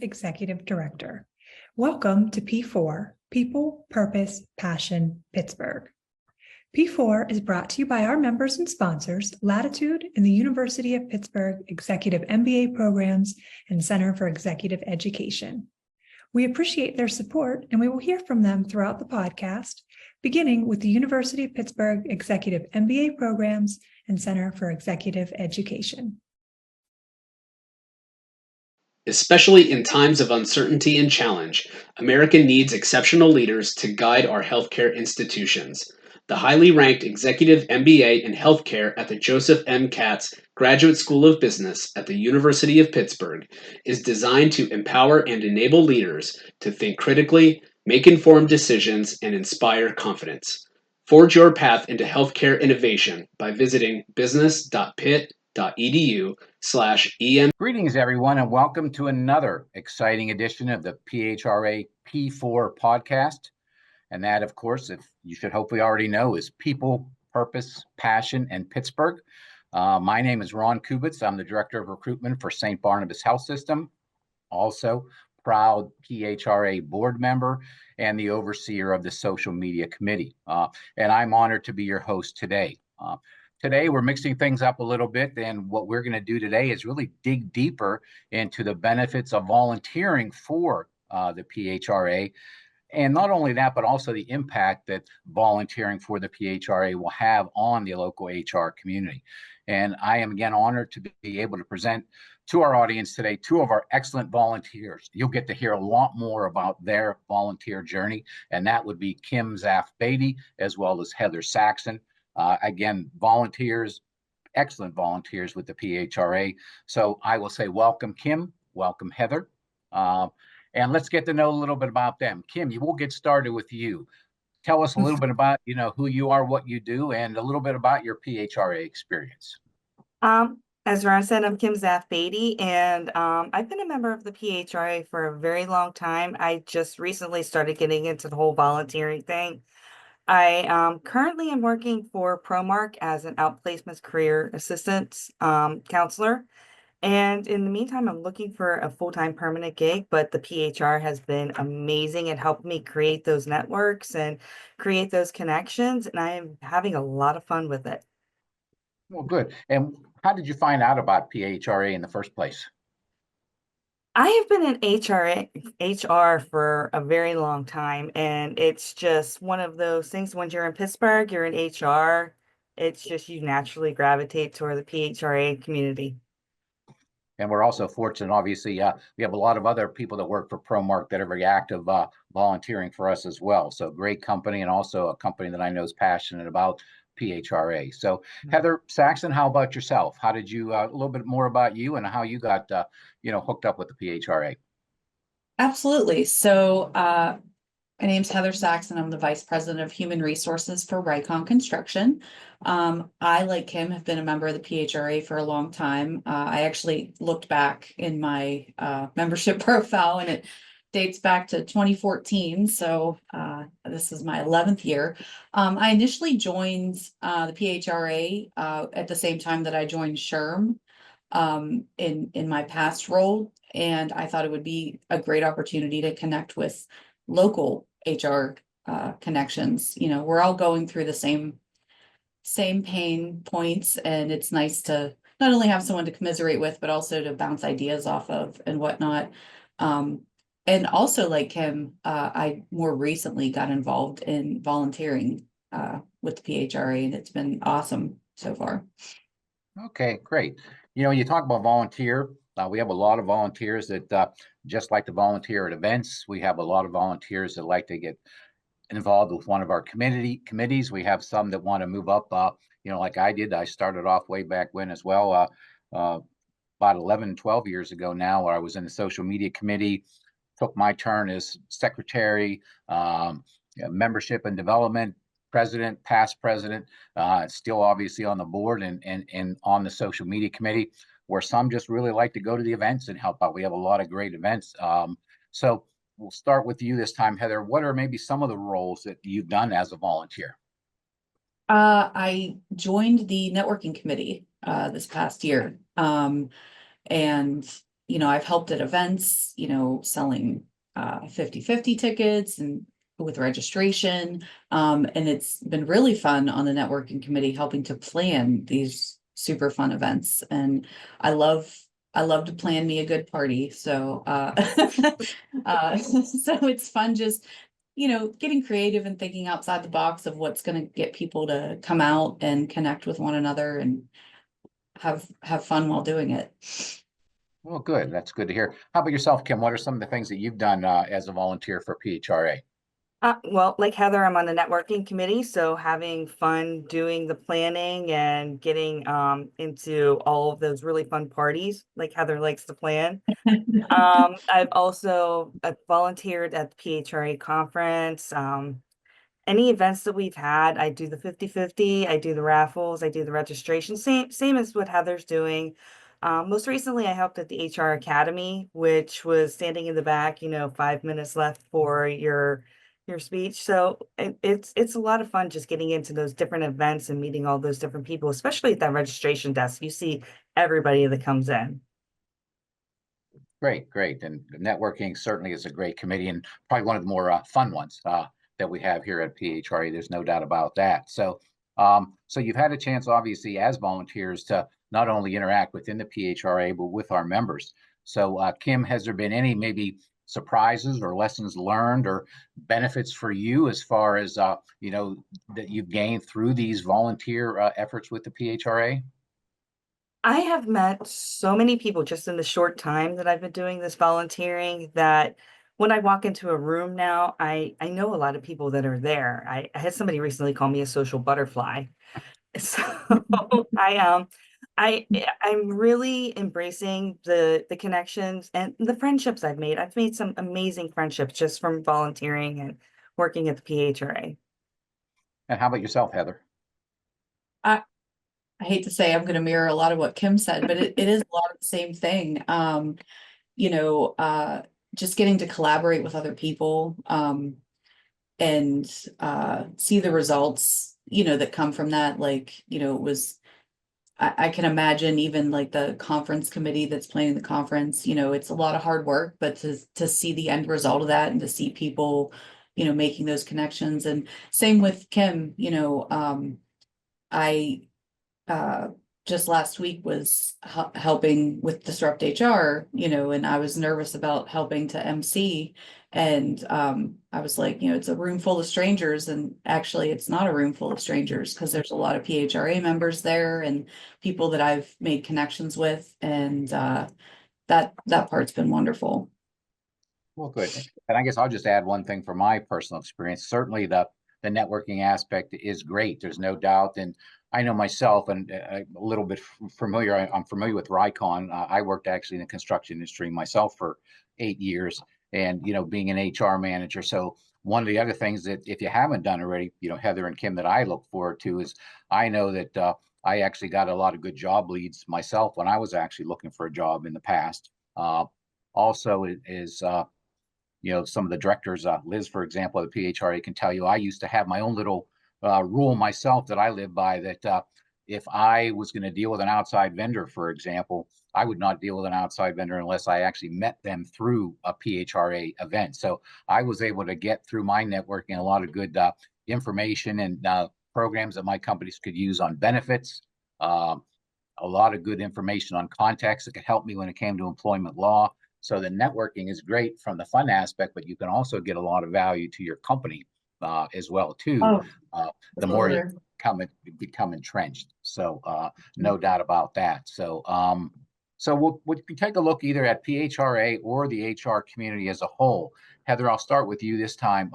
Executive Director. Welcome to P4, People, Purpose, Passion, Pittsburgh. P4 is brought to you by our members and sponsors, Latitude and the University of Pittsburgh Executive MBA Programs and Center for Executive Education. We appreciate their support, and we will hear from them throughout the podcast, beginning with the University of Pittsburgh Executive MBA Programs and Center for Executive Education. Especially in times of uncertainty and challenge, America needs exceptional leaders to guide our healthcare institutions. The highly ranked Executive MBA in Healthcare at the Joseph M. Katz Graduate School of Business at the University of Pittsburgh is designed to empower and enable leaders to think critically, make informed decisions, and inspire confidence. Forge your path into healthcare innovation by visiting business.pitt.edu/EM. Greetings, everyone, and welcome to another exciting edition of the PHRA P4 podcast. And that, of course, if you should hopefully already know, is People, Purpose, Passion, and Pittsburgh. My name is Ron Kubitz. I'm the Director of Recruitment for Saint Barnabas Health System, also proud PHRA board member and the overseer of the Social Media Committee. And I'm honored to be your host today. Today, we're mixing things up a little bit, and what we're going to do today is really dig deeper into the benefits of volunteering for the PHRA. And not only that, but also the impact that volunteering for the PHRA will have on the local HR community. And I am again honored to be able to present to our audience today two of our excellent volunteers. You'll get to hear a lot more about their volunteer journey, and that would be Kim Zapf-Beatty as well as Heather Saxon. Again, volunteers, excellent volunteers with the PHRA. So I will say welcome, Kim, welcome, Heather. And let's get to know a little bit about them. Kim, we'll get started with you. Tell us a little bit about, who you are, what you do, and a little bit about your PHRA experience. As Ron said, I'm Kim Zapf-Beatty, and I've been a member of the PHRA for a very long time. I just recently started getting into the whole volunteering thing. I currently am working for ProMark as an outplacements career assistant counselor. And in the meantime, I'm looking for a full-time permanent gig, but the PHR has been amazing at helping me create those networks and create those connections. And I am having a lot of fun with it. Well, good. And how did you find out about PHRA in the first place? I have been in HR for a very long time, and it's just one of those things. When you're in Pittsburgh, you're in HR. It's just you naturally gravitate toward the PHRA community. And we're also fortunate, obviously, we have a lot of other people that work for ProMark that are very active volunteering for us as well. So great company, and also a company that I know is passionate about PHRA. So Heather Saxon, how about yourself? How did you, a little bit more about you and how you got, hooked up with the PHRA? Absolutely. So my name's Heather Saxon. I'm the Vice President of Human Resources for Rycon Construction. I, like Kim, have been a member of the PHRA for a long time. I actually looked back in my membership profile, and it dates back to 2014. So this is my 11th year. I initially joined the PHRA at the same time that I joined SHRM in my past role. And I thought it would be a great opportunity to connect with local HR connections. We're all going through the same pain points, and it's nice to not only have someone to commiserate with, but also to bounce ideas off of and whatnot. And also, like him, I more recently got involved in volunteering with the PHRA, and it's been awesome so far. Okay, great. You talk about volunteer. We have a lot of volunteers that just like to volunteer at events. We have a lot of volunteers that like to get involved with one of our committees. We have some that want to move up, like I did. I started off way back when as well, about 11, 12 years ago now, where I was in the social media committee, took my turn as secretary, membership and development, president, past president, still obviously on the board and on the social media committee, where some just really like to go to the events and help out. We have a lot of great events. So we'll start with you this time, Heather. What are maybe some of the roles that you've done as a volunteer? I joined the networking committee this past year. And, I've helped at events, selling 50/50 tickets and with registration. And it's been really fun on the networking committee helping to plan these super fun events. And I love to plan me a good party. So so it's fun just getting creative and thinking outside the box of what's going to get people to come out and connect with one another and have fun while doing it. Well, good. That's good to hear. How about yourself, Kim? What are some of the things that you've done as a volunteer for PHRA? Well, like Heather, I'm on the networking committee, so having fun doing the planning and getting into all of those really fun parties like Heather likes to plan. I've also volunteered at the PHRA conference. Any events that we've had, I do the 50/50, I do the raffles, I do the registration, same as what Heather's doing. Most recently, I helped at the HR Academy, which was standing in the back, 5 minutes left for your speech. So it's a lot of fun just getting into those different events and meeting all those different people, especially at that registration desk. You see everybody that comes in. Great, great. And networking certainly is a great committee and probably one of the more fun ones that we have here at PHRA. There's no doubt about that. So you've had a chance, obviously, as volunteers to not only interact within the PHRA, but with our members. So Kim, has there been any maybe surprises or lessons learned or benefits for you as far as, that you've gained through these volunteer efforts with the PHRA? I have met so many people just in the short time that I've been doing this volunteering that when I walk into a room now, I know a lot of people that are there. I had somebody recently call me a social butterfly. So I'm really embracing the connections and the friendships I've made. I've made some amazing friendships just from volunteering and working at the PHRA. And how about yourself, Heather? I hate to say I'm going to mirror a lot of what Kim said, but it is a lot of the same thing. You know, just getting to collaborate with other people, and see the results, that come from that. Like, it was, I can imagine even like the conference committee that's planning the conference, it's a lot of hard work, but to see the end result of that and to see people, making those connections. And same with Kim, I just last week was helping with Disrupt HR, and I was nervous about helping to MC. And I was like, it's a room full of strangers. And actually, it's not a room full of strangers because there's a lot of PHRA members there and people that I've made connections with. And that part's been wonderful. Well, good. And I guess I'll just add one thing from my personal experience. Certainly the networking aspect is great. There's no doubt. And I know myself and a little bit familiar. I'm familiar with Rycon. I worked actually in the construction industry myself for 8 years and, being an HR manager. So one of the other things that if you haven't done already, Heather and Kim, that I look forward to is I know that I actually got a lot of good job leads myself when I was actually looking for a job in the past. Also is some of the directors, Liz, for example, of the PHRA can tell you, I used to have my own little rule myself that I live by that if I was going to deal with an outside vendor, for example, I would not deal with an outside vendor unless I actually met them through a PHRA event. So I was able to get through my networking a lot of good information and programs that my companies could use on benefits, a lot of good information on contacts that could help me when it came to employment law. So the networking is great from the fun aspect, but you can also get a lot of value to your company as well too. The more you become entrenched. So no doubt about that. So we can take a look either at PHRA or the HR community as a whole. Heather, I'll start with you this time.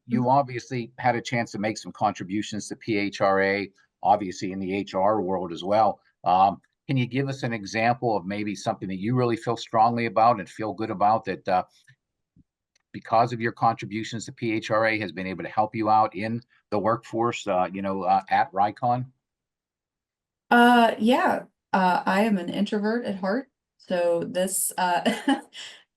You obviously had a chance to make some contributions to PHRA, obviously in the HR world as well. Can you give us an example of maybe something that you really feel strongly about and feel good about that because of your contributions to PHRA has been able to help you out in the workforce, at Rycon? Yeah, I am an introvert at heart. So this,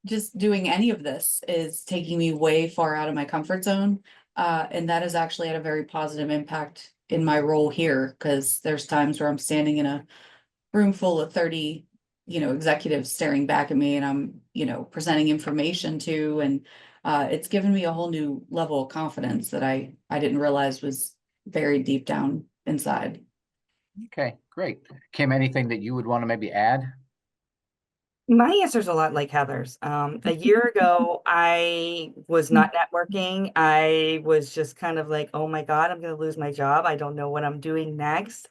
just doing any of this is taking me way far out of my comfort zone. And that has actually had a very positive impact in my role here because there's times where I'm standing in a room full of 30, executives staring back at me and I'm, presenting information to, and it's given me a whole new level of confidence that I didn't realize was very deep down inside. Okay, great. Kim, anything that you would want to maybe add? My answer's a lot like Heather's. A year ago, I was not networking. I was just kind of like, oh my God, I'm going to lose my job. I don't know what I'm doing next.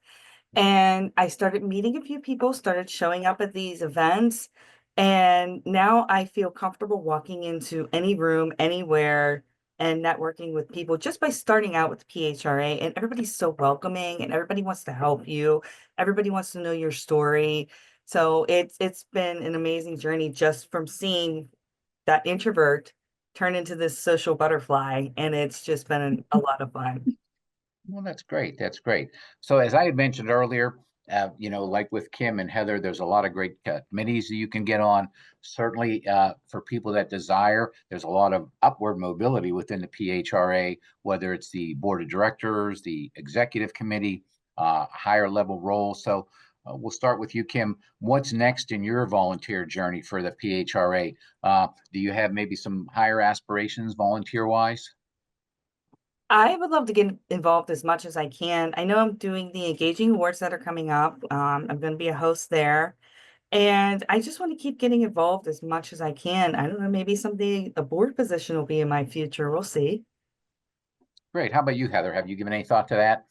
And I started meeting a few people, started showing up at these events. And now I feel comfortable walking into any room, anywhere, and networking with people just by starting out with PHRA. And everybody's so welcoming and everybody wants to help you. Everybody wants to know your story. So it's been an amazing journey just from seeing that introvert turn into this social butterfly. And it's just been a lot of fun. Well, that's great. That's great. So as I had mentioned earlier, like with Kim and Heather, there's a lot of great committees that you can get on. Certainly, for people that desire, there's a lot of upward mobility within the PHRA, whether it's the board of directors, the executive committee, higher level roles. So we'll start with you, Kim. What's next in your volunteer journey for the PHRA? Do you have maybe some higher aspirations volunteer-wise? I would love to get involved as much as I can. I know I'm doing the engaging awards that are coming up. I'm going to be a host there. And I just want to keep getting involved as much as I can. I don't know, maybe someday a board position will be in my future. We'll see. Great. How about you, Heather? Have you given any thought to that?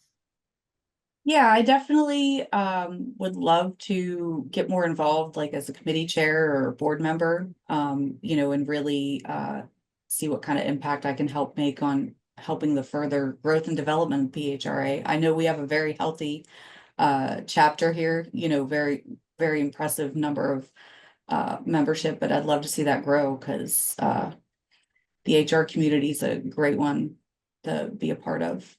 Yeah, I definitely would love to get more involved, like as a committee chair or board member, and really see what kind of impact I can help make on helping the further growth and development of PHRA. I know we have a very healthy chapter here, very, very impressive number of membership, but I'd love to see that grow because the HR community is a great one to be a part of.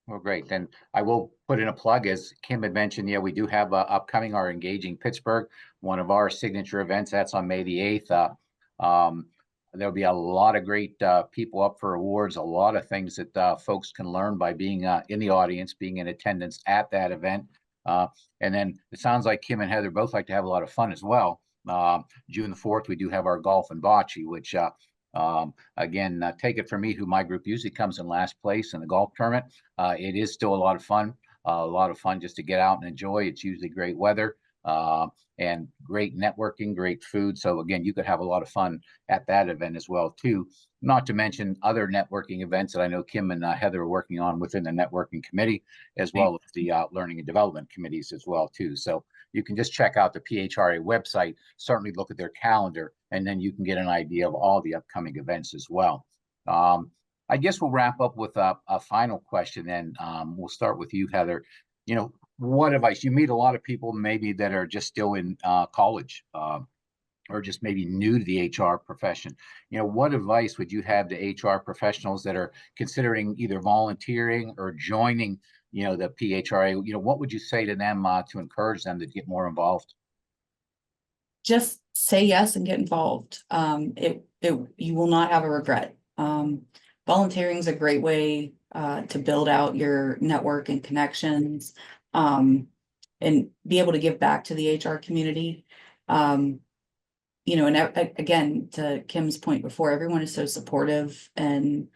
Well, great. Then I will put in a plug, as Kim had mentioned. Yeah, we do have upcoming our Engaging Pittsburgh, one of our signature events. That's on May the 8th. There'll be a lot of great people up for awards, a lot of things that folks can learn by being in the audience, being in attendance at that event. And then it sounds like Kim and Heather both like to have a lot of fun as well. June the 4th, we do have our golf and bocce, which again, take it from me, who my group usually comes in last place in the golf tournament. It is still a lot of fun just to get out and enjoy. It's usually great weather and great networking, great food. So again, you could have a lot of fun at that event as well too. Not to mention other networking events that I know Kim and Heather are working on within the networking committee, as well as the learning and development committees as well too. So you can just check out the PHRA website, certainly look at their calendar, and then you can get an idea of all the upcoming events as well. I guess we'll wrap up with a final question, and we'll start with you, Heather. What advice? You meet a lot of people maybe that are just still in college or just maybe new to the HR profession. What advice would you have to HR professionals that are considering either volunteering or joining, the PHRA? What would you say to them to encourage them to get more involved? Just say yes and get involved. You will not have a regret. Volunteering is a great way to build out your network and connections, and be able to give back to the HR community. And again, to Kim's point before, everyone is so supportive and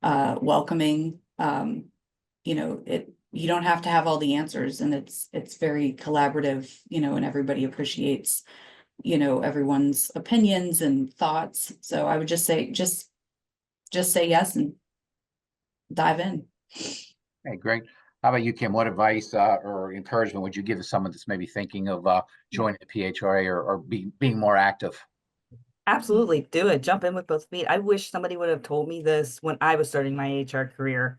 welcoming. You don't have to have all the answers, and it's very collaborative, and everybody appreciates everyone's opinions and thoughts. So I would just say say yes and dive in. Okay, great. How about you, Kim? What advice or encouragement would you give to someone that's maybe thinking of joining the PHRA or being more active? Absolutely. Do it. Jump in with both feet. I wish somebody would have told me this when I was starting my HR career,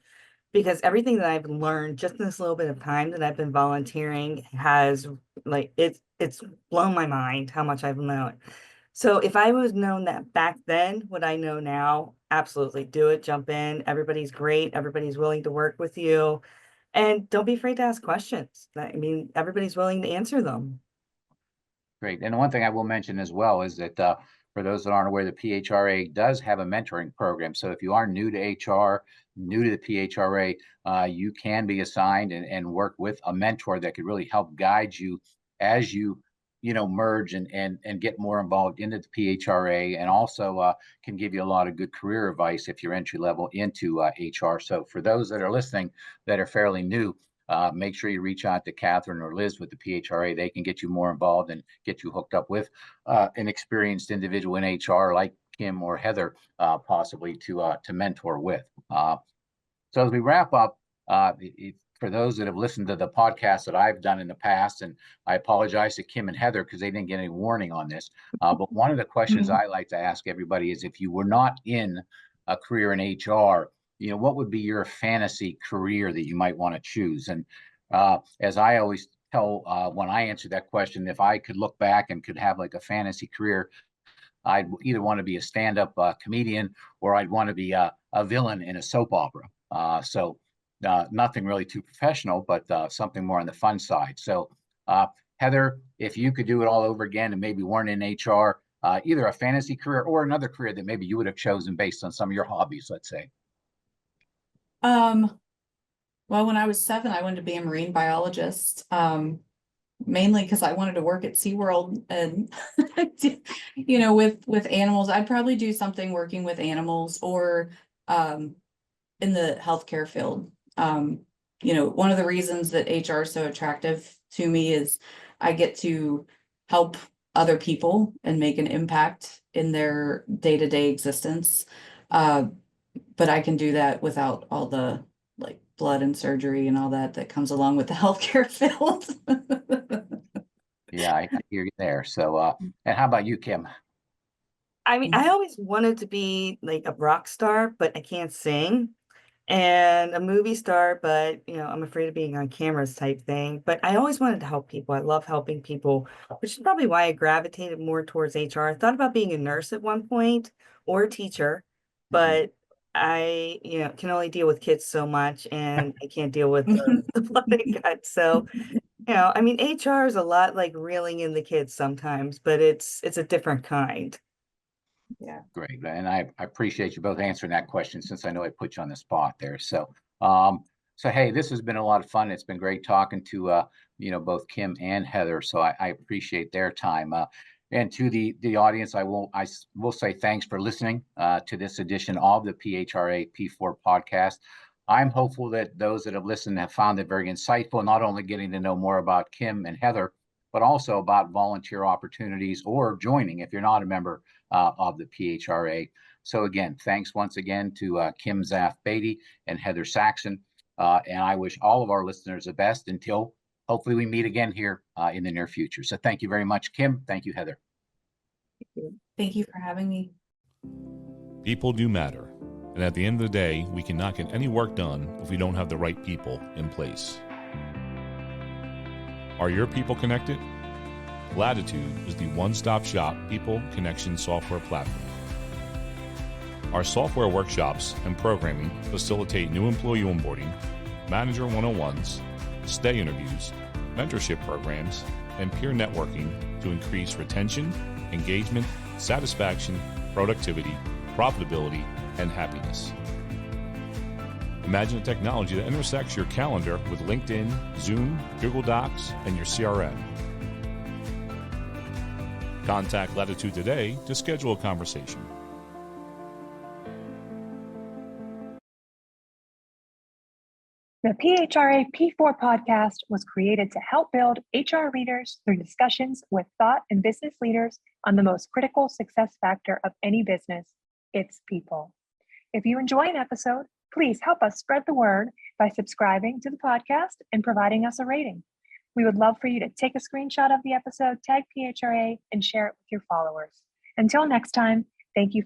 because everything that I've learned just in this little bit of time that I've been volunteering has it's blown my mind how much I've known. So if I was known that back then, what I know now, absolutely do it. Jump in. Everybody's great. Everybody's willing to work with you. And don't be afraid to ask questions. I mean, everybody's willing to answer them. Great. And one thing I will mention as well is that for those that aren't aware, the PHRA does have a mentoring program. So if you are new to HR, new to the PHRA, you can be assigned and work with a mentor that could really help guide you as you merge and get more involved into the PHRA, and also can give you a lot of good career advice if you're entry level into HR. So for those that are listening that are fairly new, make sure you reach out to Catherine or Liz with the PHRA. They can get you more involved and get you hooked up with an experienced individual in HR like Kim or Heather, possibly to mentor with. So as we wrap up, for those that have listened to the podcast that I've done in the past, and I apologize to Kim and Heather because they didn't get any warning on this, but one of the questions I like to ask everybody is, if you were not in a career in HR, what would be your fantasy career that you might want to choose? And as I always tell when I answer that question, if I could look back and could have like a fantasy career, I'd either want to be a stand-up comedian, or I'd want to be a villain in a soap opera. So nothing really too professional, but something more on the fun side. So Heather, if you could do it all over again and maybe weren't in HR, either a fantasy career or another career that maybe you would have chosen based on some of your hobbies, let's say. Well, when I was 7, I wanted to be a marine biologist, mainly because I wanted to work at SeaWorld and, with animals. I'd probably do something working with animals, or in the healthcare field. One of the reasons that HR is so attractive to me is I get to help other people and make an impact in their day-to-day existence. But I can do that without all the blood and surgery and all that comes along with the healthcare field. Yeah, I hear you there. So, and how about you, Kim? I mean, I always wanted to be like a rock star, but I can't sing, and a movie star, but I'm afraid of being on cameras type thing. But I always wanted to help people. I love helping people, which is probably why I gravitated more towards HR. I thought about being a nurse at one point, or a teacher, but I, can only deal with kids so much, and I can't deal with the blood and guts. So, I mean, HR is a lot like reeling in the kids sometimes, but it's a different kind. Yeah. Great. And I appreciate you both answering that question, since I know I put you on the spot there. So, hey, this has been a lot of fun. It's been great talking to, both Kim and Heather. So I appreciate their time. And to the audience, I will say thanks for listening to this edition of the PHRA P4 podcast. I'm hopeful that those that have listened have found it very insightful, not only getting to know more about Kim and Heather, but also about volunteer opportunities or joining if you're not a member of the PHRA. So again, thanks once again to Kim Zapf-Beatty and Heather Saxon. And I wish all of our listeners the best until hopefully we meet again here in the near future. So thank you very much, Kim. Thank you, Heather. Thank you for having me. People do matter. And at the end of the day, we cannot get any work done if we don't have the right people in place. Are your people connected? Latitude is the one-stop shop people connection software platform. Our software workshops and programming facilitate new employee onboarding, manager 101s, stay interviews, mentorship programs, and peer networking to increase retention, engagement, satisfaction, productivity, profitability, and happiness. Imagine a technology that intersects your calendar with LinkedIn, Zoom, Google Docs, and your CRM. Contact Latitude today to schedule a conversation. The PHRA P4 podcast was created to help build HR leaders through discussions with thought and business leaders on the most critical success factor of any business, its people. If you enjoy an episode, please help us spread the word by subscribing to the podcast and providing us a rating. We would love for you to take a screenshot of the episode, tag PHRA, and share it with your followers. Until next time, thank you